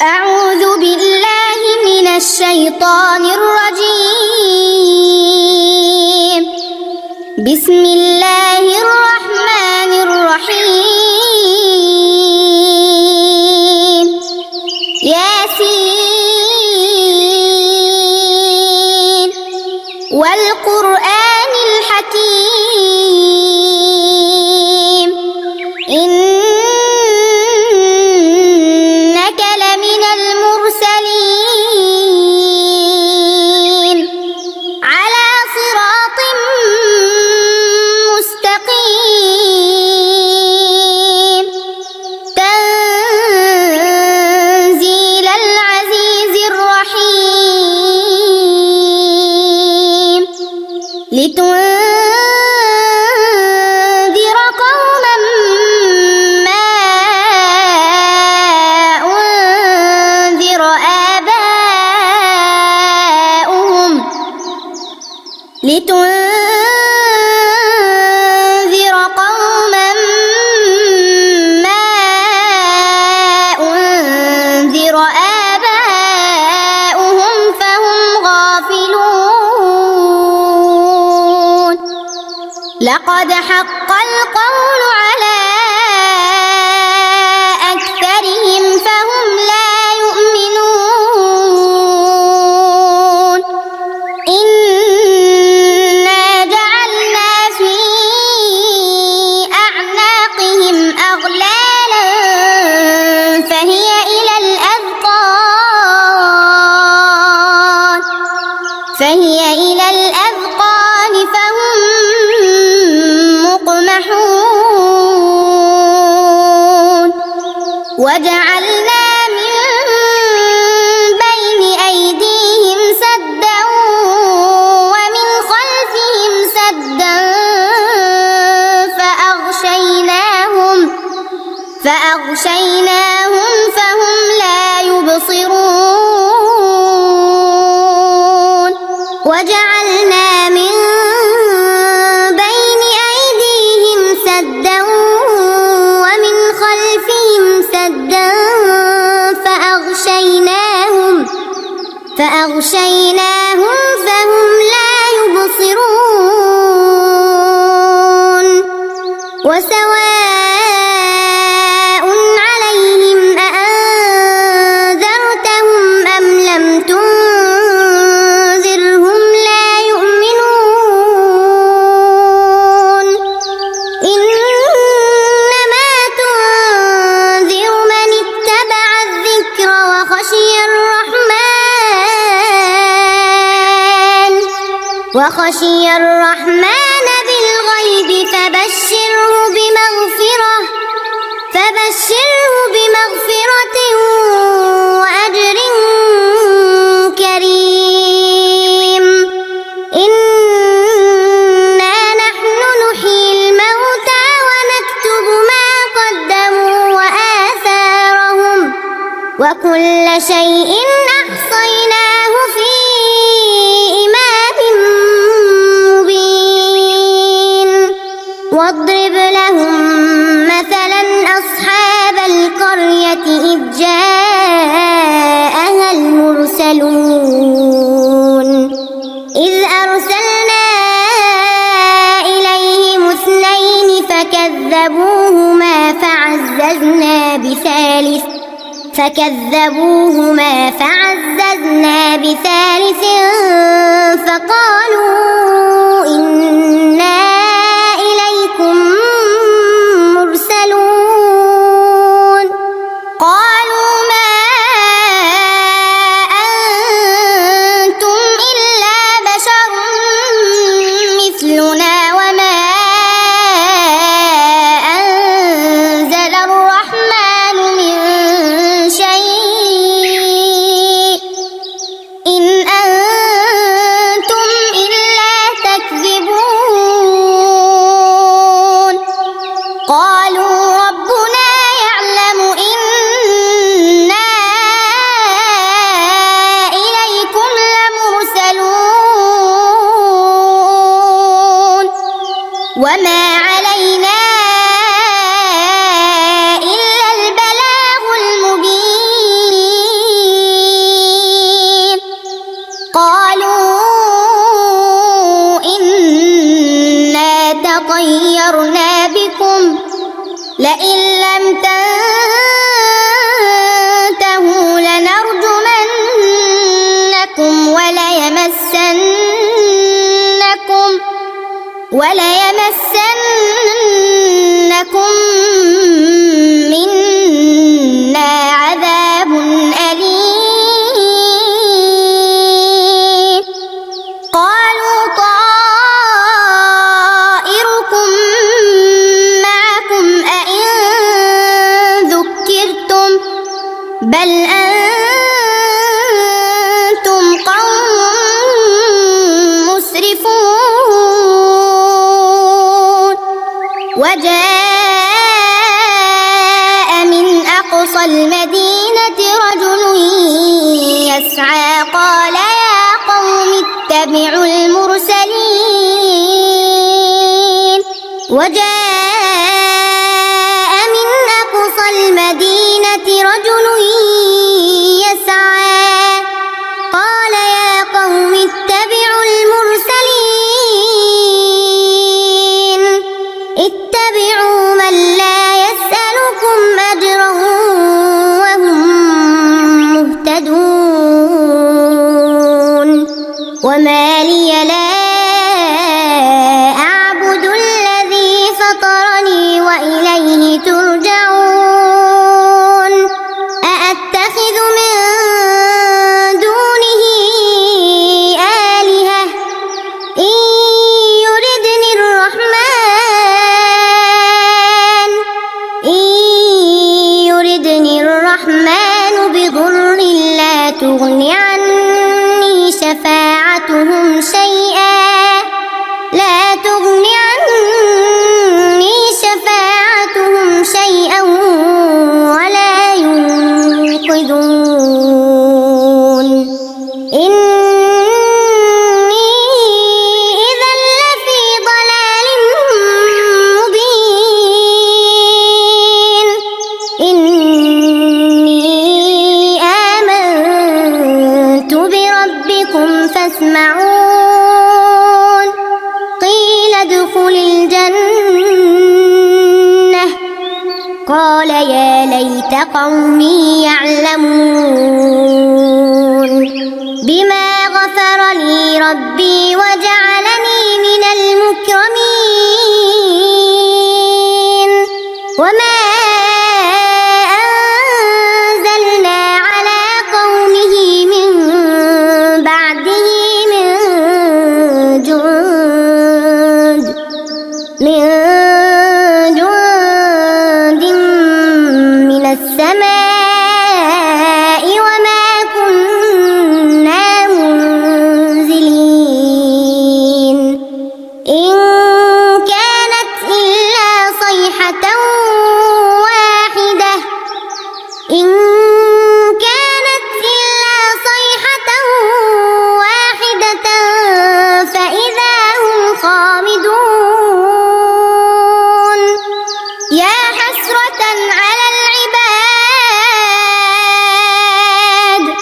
أعوذ بالله من الشيطان الرجيم. بسم الله الرحمن الرحيم. ياسين والقرآن الحكيم إنك لمن المرسلين على صراط مستقيم تنزيل العزيز الرحيم لتنذر قوما ما أنذر آباؤهم لتنذر قوما ما أنذر آباؤهم فهم غافلون. لقد حق القول على أكثرهم فهم لا يؤمنون. إنا جعلنا في أعناقهم أغلالا فهي إلى الأذقان فهم مقمحون. وجعلنا من بين أيديهم سدا ومن خلفهم سدا فأغشيناهم فهم لا يبصرون. وجعلنا من بين أيديهم سدا ومن خلفهم سدا فأغشيناهم فهم لا يبصرون. وسواء عليهم أأنذرتهم أم لم تنذرهم لا يؤمنون. إنما تنذر من اتبع الذكر وخشي الرحمن بالغيب فبشره بمغفرة وأجر كريم. إنا نحن نحيي الموتى ونكتب ما قدموا وآثارهم وكل شيء أحصيناه في إمام مبين. واضرب لهم مثلا أصحاب القرية إذ جاءها المرسلون إذ أرسلنا إليهم اثنين فكذبوهما فعززنا بثالث فقالوا إنا إليكم مرسلون. قالوا ما أنتم إلا بشر مثلنا وما أنزل الرحمن من شيء إن أنتم إلا تكذبون. أنتم قوم مسرفون وجاء من أقصى المدينة رجل يسعى قال يا قوم اتبعوا المرسلين وجاء من أقصى المدينة رجل يسعى قال يا قوم اتبعوا المرسلين اتبعوا من لا يسألكم أجرا وهم مهتدون وما لي لا أعبد الذي فطرني وإليه ترجعون أأتخذ من دونه آلهة إن يردني الرحمن بضر لا تغن عني شفاعتهم شيئا ولا ينقذون إني إذا لفي ضلال مبين إني آمنت بربكم فاسمعون قيل ادخل الجنة قال يا ليت قومي يعلمون بما غفر لي ربي وجعلني من المكرمين وما أنزلنا على قومه من بعده من جند من السماء وما كنا منزلين إن كانت إلا صيحة واحدة فإذا هم خامدون يا حسرة على العباد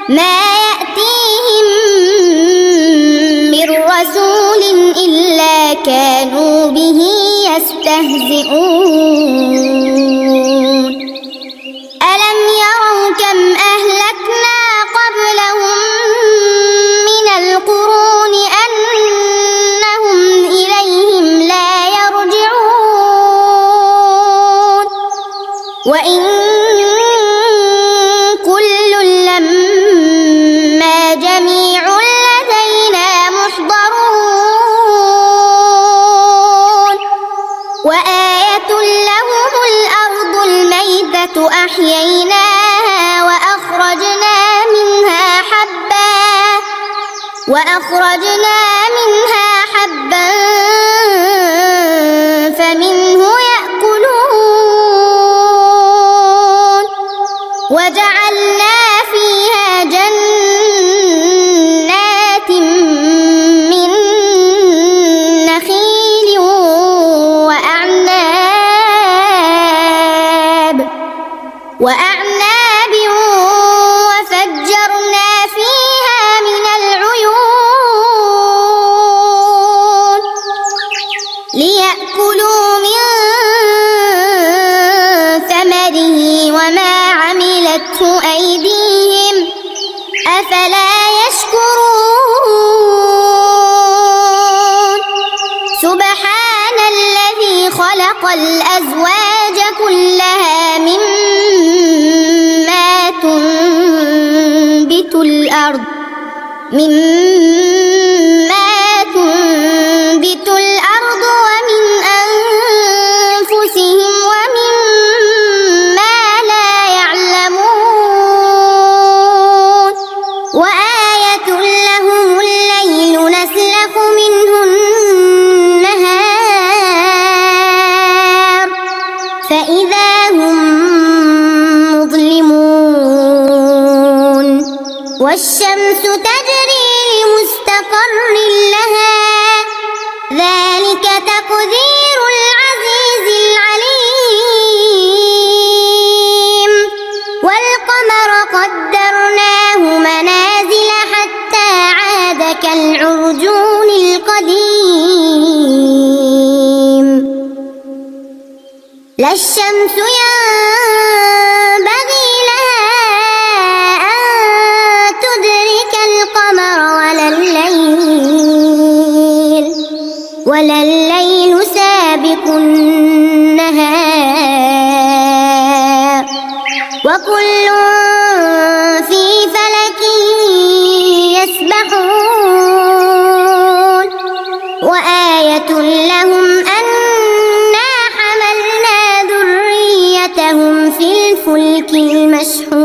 ما يأتيهم من رسول إلا كانوا به يستهزئون ألم يروا كم أهلكنا قبلهم من القرون أنهم إليهم لا يرجعون وإن كل لما جميع لدينا محضرون وآية لهم الأرض الميتة أحييناها وأخرجنا منها حبا فمنه يأكلون وجعلنا فيها جنات من نخيل وأعناب وفجرنا فيها من العيون ليأكلوا من ثمره وما عملته أيديهم أفلا يشكرون سبحان الذي خلق الأزواج كلها مما تنبت الأرض ومن أنفسهم ومما لا يعلمون والشمس تجري لمستقر لها ذلك تقدير العزيز العليم والقمر قدرناه منازل حتى عاد كالعرجون القديم لا الشمس ينبغي لها أن تدرك القمر ولا الليل سابق النهار وكل في فلك يسبحون وآية لهم أنا حملنا ذريتهم في الفلك المشحون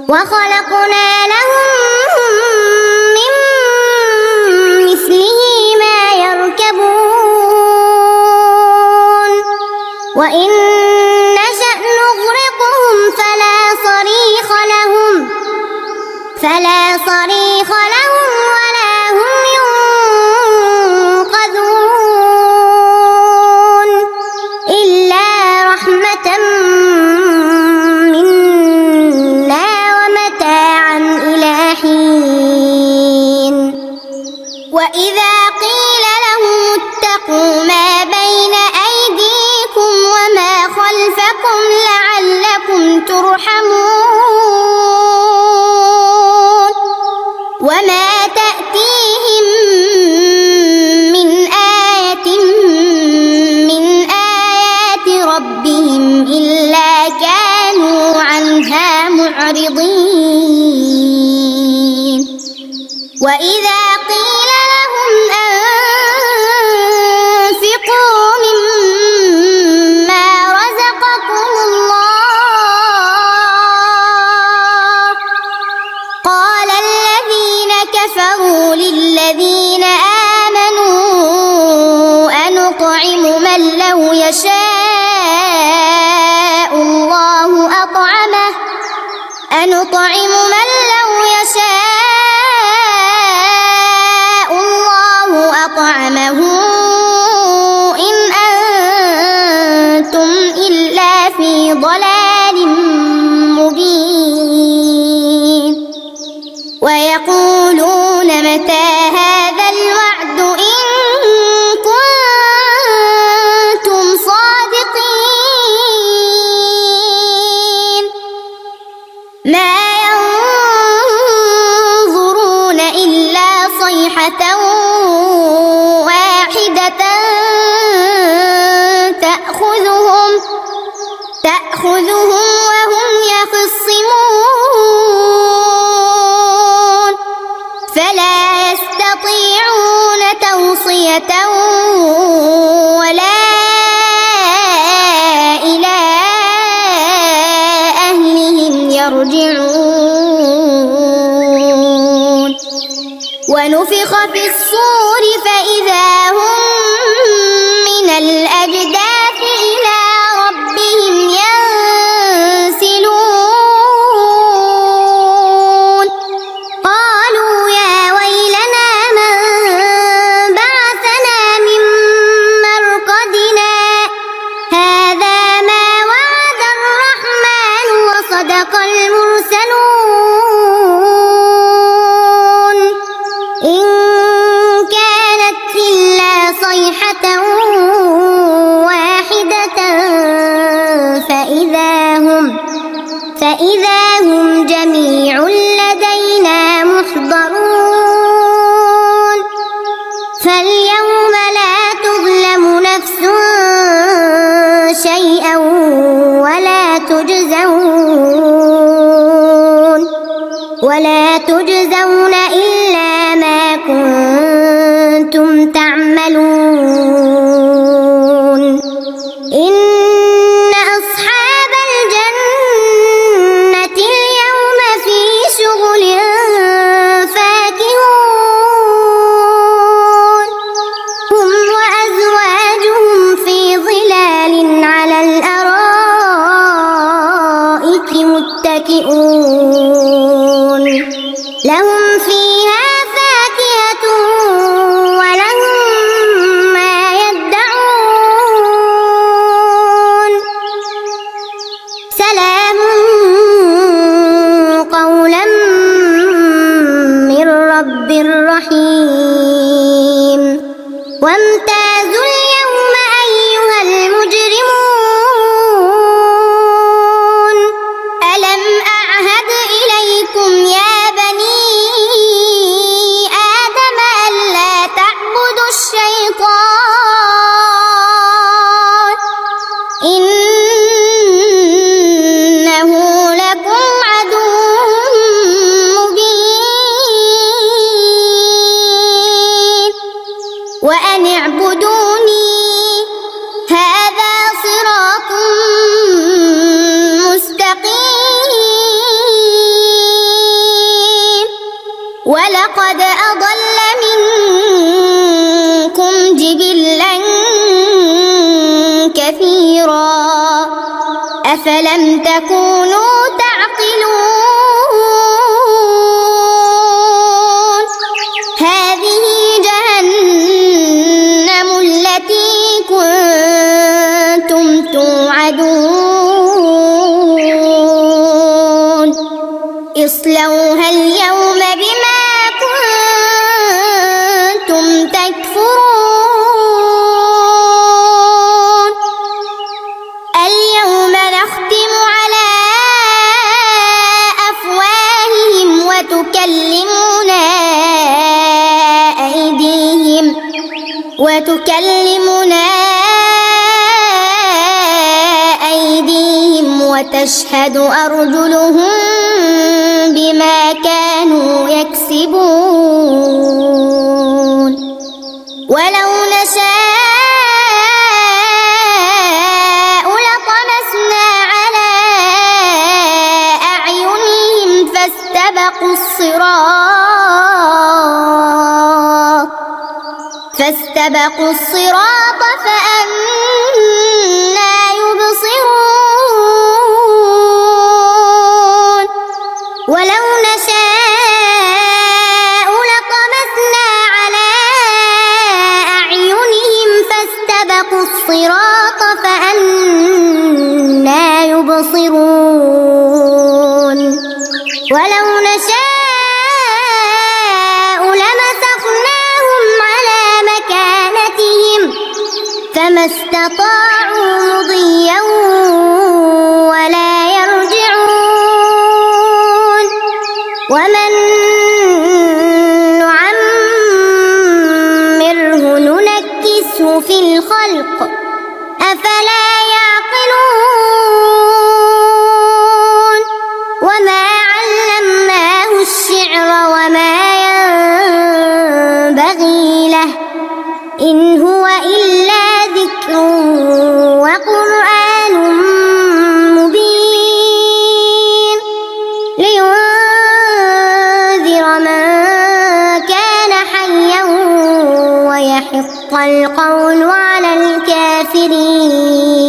وخلقنا لهم من مثله ما يركبون وإن نشأ نغرقهم فلا صريخ لهم ولا هم ينقذون إلا رحمة منا ومتاعا إلى حين وإذا قيل لهم اتقوا ما بين أيديكم وما خلفكم لعلكم ترحمون وما تأتيهم من آية من آيات ربهم إلا كانوا عنها معرضين وإذا قيل لهم أنفقوا مما رزقكم الله قال الذين كفروا للذين آمنوا أنطعم من لو يشاء الله أطعمه إن أنتم إلا في ضلال مبين ويقولون متى هذا الوعد إن كنتم صادقين ما ينظرون إلا صيحة واحدة تأخذهم وهم يخصمون فلا يستطيعون توصية ولا إلى أهلهم يرجعون ونفخ في الصور فإذا هم من الأجداث إلى ربهم ينسلون قالوا يا ويلنا من بعثنا من مرقدنا هذا ما وعد الرحمن وصدق المرسلون إن كانت إلا صيحة واحدة فإذا هم جميع لدينا محضرون فاليوم لا تظلم نفس شيئا ولا تجزون إلا ما كنتم تعملون إن أصحاب الجنة متكئون لهم فيها فاكهة ولهم ما يدعون سلام قولا من رب رحيم وامتازوا اليوم أيها المجرمون ألم أعهد إليكم يا بني آدم ألا تعبدوا الشيطان إنه لكم عدو مبين وأن اعبدوني هذا صراط مستقيم ولقد أضل منكم جبلا كثيرا أفلم تكونوا تعقلون هذه جهنم التي كنتم توعدون اصلوها اليوم بما كنتم تكفرون اليوم نختم على أفواههم وتكلمنا أيديهم وتشهد أرجلهم بما كانوا يكسبون ولو نشاء لطمسنا على أعينهم فاستبقوا الصراط فأنى يبصرون ولو نشاء لطمسنا على أعينهم فاستبقوا الصراط فأنى يبصرون ولو نشاء لمسخناهم على مكانتهم فما استطاعوا مضيا ولا يرجعون ومن نعمره ننكسه في الخلق أفلا يعقلون وما علمناه الشعر وما ينبغي له إن هو إلا ذكر وقرآن مبين لينذر من كان حيا ويحق القول على الكافرين